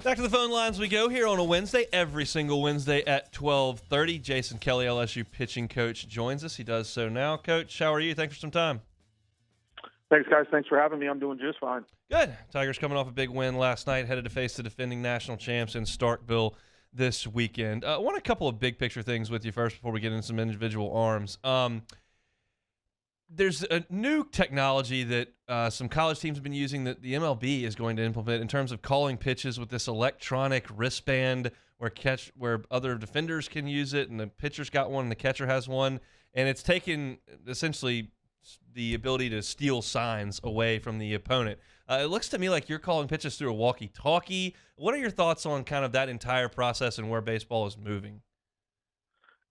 Back to the phone lines we go here on a Wednesday, every single Wednesday at 12:30. Jason Kelly, LSU pitching coach, joins us. He does so now. Coach, how are you? Thanks for some time. Thanks, guys. Thanks for having me. I'm doing just fine. Good. Tigers coming off a big win last night, headed to face the defending national champs in Starkville this weekend. I want a couple of big picture things with you first before we get into some individual arms. There's a new technology that some college teams have been using that the MLB is going to implement in terms of calling pitches with this electronic wristband where other defenders can use it, and the pitcher's got one and the catcher has one, and it's taken essentially the ability to steal signs away from the opponent. It looks to me like you're calling pitches through a walkie-talkie. What are your thoughts on kind of that entire process and where baseball is moving?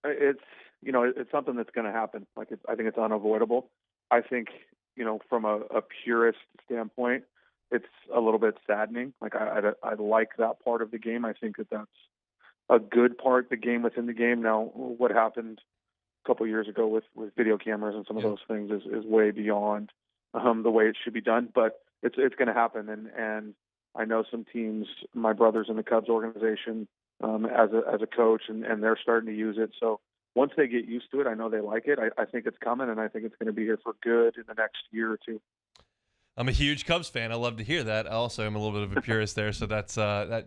It's something that's going to happen. I think it's unavoidable. I think, from a purist standpoint, it's a little bit saddening. I like that part of the game. I think that's a good part, the game within the game. Now, what happened a couple of years ago with video cameras and some of those things is way beyond the way it should be done. But it's going to happen, and I know some teams. My brother's in the Cubs organization as a coach, and they're starting to use it. So once they get used to it, I know they like it. I think it's coming, and I think it's going to be here for good in the next year or two. I'm a huge Cubs fan. I love to hear that. I also am a little bit of a purist there, so that's I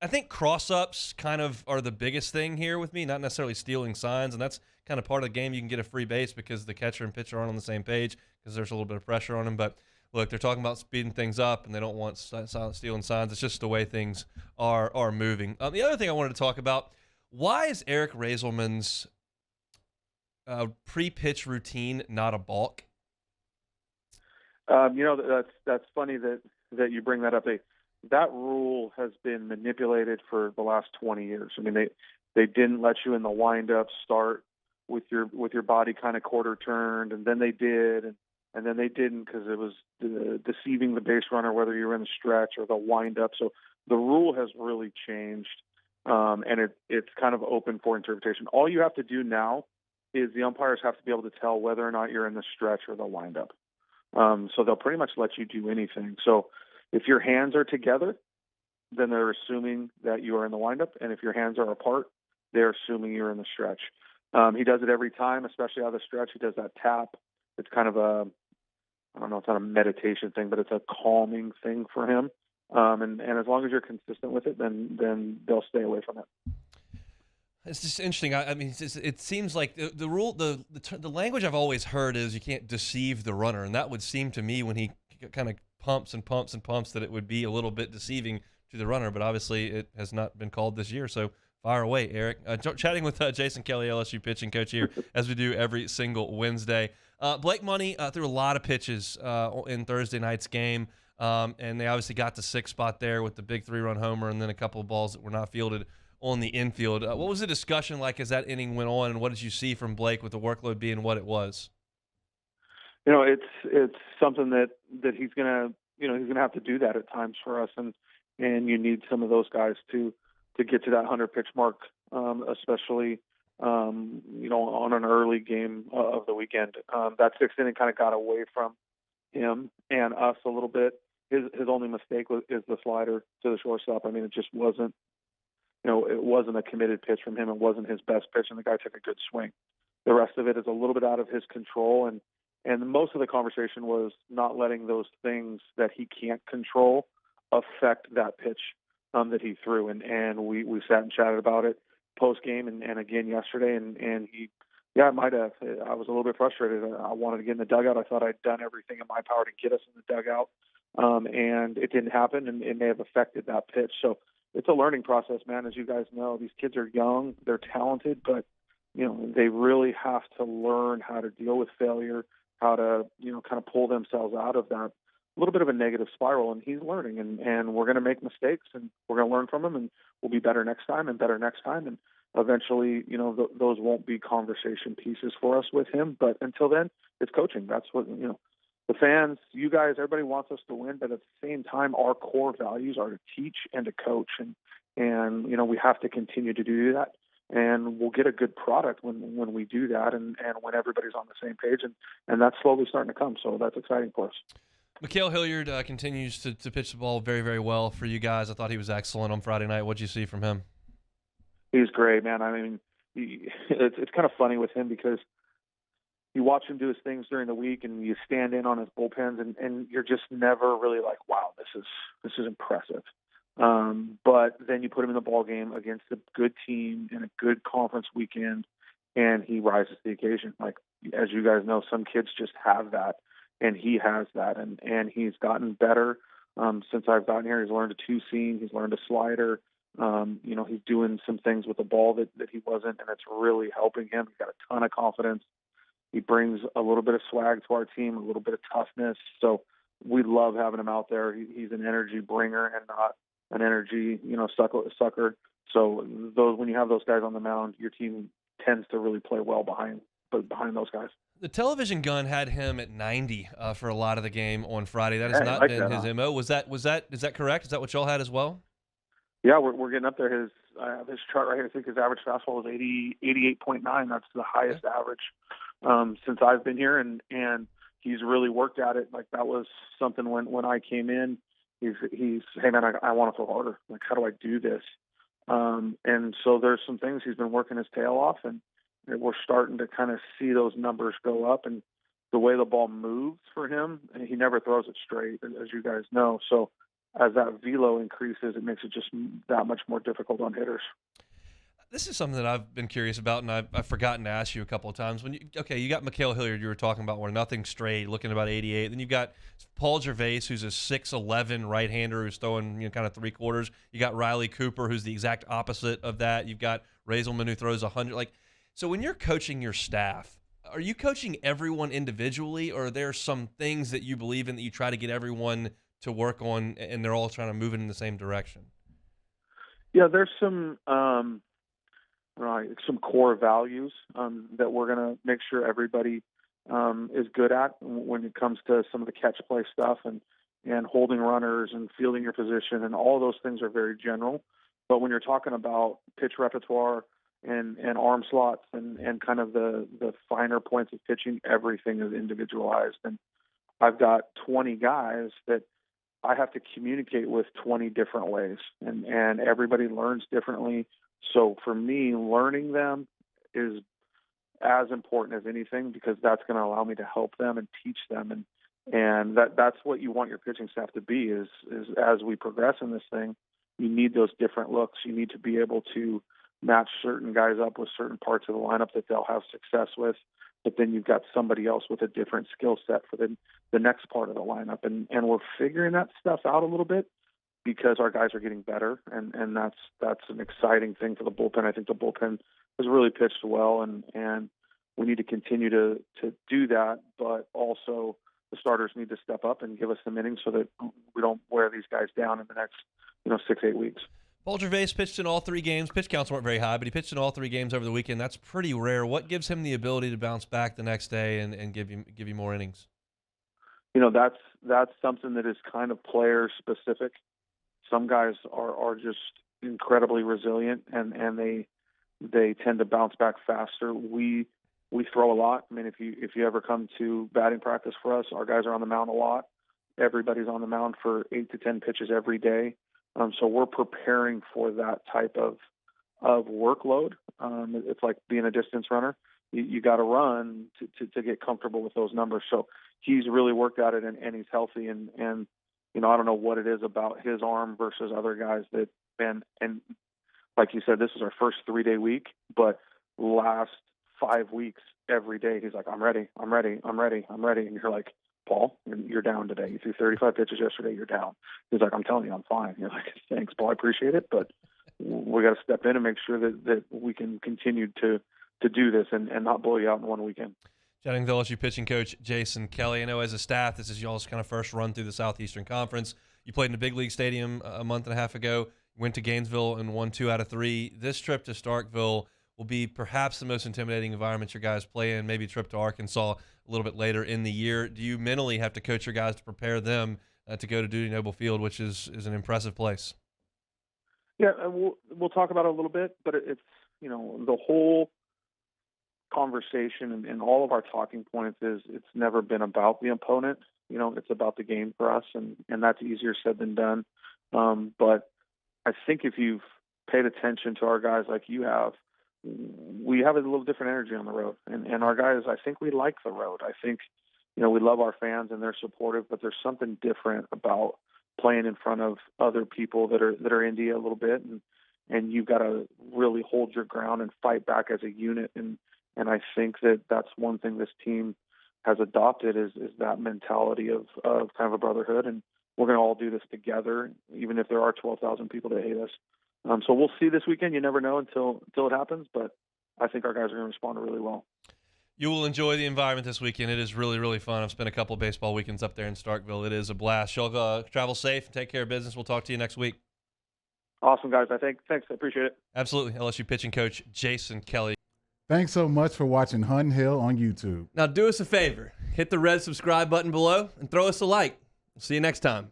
think cross-ups kind of are the biggest thing here with me, not necessarily stealing signs, and that's kind of part of the game. You can get a free base because the catcher and pitcher aren't on the same page because there's a little bit of pressure on them. But look, they're talking about speeding things up, and they don't want stealing signs. It's just the way things are moving. The other thing I wanted to talk about, why is Eric Raiselman's pre-pitch routine not a balk? That's funny that you bring that up. That rule has been manipulated for the last 20 years. I mean, they didn't let you in the windup start with your body kind of quarter turned, and then they did, and then they didn't because it was deceiving the base runner whether you were in the stretch or the windup. So the rule has really changed, and it's kind of open for interpretation. All you have to do now is the umpires have to be able to tell whether or not you're in the stretch or the windup. So they'll pretty much let you do anything. So if your hands are together, then they're assuming that you are in the windup. And if your hands are apart, they're assuming you're in the stretch. He does it every time, especially out of the stretch. He does that tap. It's kind of I don't know, it's not a meditation thing, but it's a calming thing for him. And as long as you're consistent with it, then they'll stay away from it. It's just interesting. I mean, it seems like the rule, the language I've always heard is you can't deceive the runner, and that would seem to me when he kind of pumps and pumps and pumps that it would be a little bit deceiving to the runner. But obviously, it has not been called this year. So fire away, Eric. Chatting with Jason Kelly, LSU pitching coach here, as we do every single Wednesday. Blake Money threw a lot of pitches in Thursday night's game, and they obviously got the 6th spot there with the big 3-run homer, and then a couple of balls that were not fielded on the infield. What was the discussion like as that inning went on, and what did you see from Blake with the workload being what it was? It's something that he's gonna have to do that at times for us, and you need some of those guys to get to that 100 pitch mark, especially on an early game of the weekend. That 6th inning kind of got away from him and us a little bit. His only mistake is the slider to the shortstop. I mean, it just wasn't. It wasn't a committed pitch from him. It wasn't his best pitch, and the guy took a good swing. The rest of it is a little bit out of his control, and most of the conversation was not letting those things that he can't control affect that pitch that he threw. And we sat and chatted about it post game and again yesterday, and he, it might have. I was a little bit frustrated. I wanted to get in the dugout. I thought I'd done everything in my power to get us in the dugout, and it didn't happen, and it may have affected that pitch. So it's a learning process, man. As you guys know, these kids are young, they're talented, but they really have to learn how to deal with failure, how to kind of pull themselves out of that little bit of a negative spiral. And he's learning, and we're going to make mistakes, and we're going to learn from them, and we'll be better next time and better next time. And eventually, those won't be conversation pieces for us with him. But until then, it's coaching. That's what the fans, you guys, everybody wants us to win, but at the same time, our core values are to teach and to coach, and we have to continue to do that, and we'll get a good product when we do that, and when everybody's on the same page, and that's slowly starting to come. So that's exciting for us. Mikhail Hilliard continues to pitch the ball very, very well for you guys. I thought he was excellent on Friday night. What'd you see from him? He's great, man. I mean, it's kind of funny with him because you watch him do his things during the week, and you stand in on his bullpens, and you're just never really like, wow, this is impressive. But then you put him in the ball game against a good team in a good conference weekend, and he rises to the occasion. Like, as you guys know, some kids just have that, and he has that, and he's gotten better since I've gotten here. He's learned a two seam, he's learned a slider. He's doing some things with the ball that he wasn't, and it's really helping him. He's got a ton of confidence. He brings a little bit of swag to our team, a little bit of toughness. So we love having him out there. He's an energy bringer and not an energy, sucker. So when you have those guys on the mound, your team tends to really play well behind those guys. The television gun had him at 90 for a lot of the game on Friday. That has Hey, I not like been that, his huh? MO. Is that correct? Is that what y'all had as well? Yeah, we're getting up there. His chart right here, I think his average fastball is 88.9. That's the Okay. highest average since I've been here, and he's really worked at it. Like, that was something when I came in. He's hey man, I want to throw harder. Like, how do I do this? And so there's some things he's been working his tail off, and we're starting to kind of see those numbers go up. And the way the ball moves for him, and he never throws it straight, as you guys know. So as that velo increases, it makes it just that much more difficult on hitters. This is something that I've been curious about, and I've forgotten to ask you a couple of times. You got Mikhail Hilliard, you were talking about, where nothing straight, looking about 88. Then you got Paul Gervais, who's a 6'11" right-hander who's throwing kind of three quarters. You got Riley Cooper, who's the exact opposite of that. You've got Razelman, who throws 100. So when you're coaching your staff, are you coaching everyone individually, or are there some things that you believe in that you try to get everyone to work on, and they're all trying to move in the same direction? Yeah, there's some core values that we're going to make sure everybody is good at when it comes to some of the catch play stuff and holding runners and fielding your position, and all those things are very general. But when you're talking about pitch repertoire and arm slots and kind of the finer points of pitching, everything is individualized. And I've got 20 guys that I have to communicate with 20 different ways, and everybody learns differently. So for me, learning them is as important as anything, because that's going to allow me to help them and teach them. And that's what you want your pitching staff to be is as we progress in this thing, you need those different looks. You need to be able to match certain guys up with certain parts of the lineup that they'll have success with. But then you've got somebody else with a different skill set for the next part of the lineup. And we're figuring that stuff out a little bit because our guys are getting better, and that's an exciting thing for the bullpen. I think the bullpen has really pitched well, and we need to continue to do that, but also the starters need to step up and give us some innings so that we don't wear these guys down in the next 6-8 weeks. Paul Gervais pitched in all three games. Pitch counts weren't very high, but he pitched in all three games over the weekend. That's pretty rare. What gives him the ability to bounce back the next day and give you more innings? That's something that is kind of player specific. Some guys are just incredibly resilient, and they tend to bounce back faster. We throw a lot. I mean, if you ever come to batting practice for us, our guys are on the mound a lot. Everybody's on the mound for 8 to 10 pitches every day. So we're preparing for that type of workload. It's like being a distance runner. You got to run to get comfortable with those numbers. So he's really worked at it, and he's healthy. And I don't know what it is about his arm versus other guys that and like you said, this is our first 3-day week, but last 5 weeks, every day he's like, I'm ready. And you're like, Paul, you're down today. You threw 35 pitches yesterday. You're down. He's like, I'm telling you, I'm fine. You're like, thanks, Paul. I appreciate it, but we got to step in and make sure that we can continue to do this and not blow you out in one weekend. Chatting with LSU pitching coach Jason Kelly. I know as a staff, this is y'all's kind of first run through the Southeastern Conference. You played in a big league stadium a month and a half ago, went to Gainesville and won 2 out of 3. This trip to Starkville will be perhaps the most intimidating environment your guys play in, maybe a trip to Arkansas a little bit later in the year. Do you mentally have to coach your guys to prepare them to go to Duty Noble Field, which is an impressive place? Yeah, we'll talk about it a little bit, but it's the whole conversation and all of our talking points is it's never been about the opponent. it's about the game for us, and that's easier said than done. But I think if you've paid attention to our guys like you have, we have a little different energy on the road, and our guys, I think we like the road. I think, we love our fans and they're supportive, but there's something different about playing in front of other people that are India a little bit, and you've got to really hold your ground and fight back as a unit. And I think that's one thing this team has adopted is that mentality of kind of a brotherhood, and we're going to all do this together, even if there are 12,000 people that hate us. So we'll see this weekend. You never know until it happens, but I think our guys are going to respond really well. You will enjoy the environment this weekend. It is really, really fun. I've spent a couple of baseball weekends up there in Starkville. It is a blast. Y'all travel safe and take care of business. We'll talk to you next week. Awesome, guys. Thanks. I appreciate it. Absolutely. LSU pitching coach Jason Kelly. Thanks so much for watching Hunt and Hill on YouTube. Now do us a favor. Hit the red subscribe button below and throw us a like. We'll see you next time.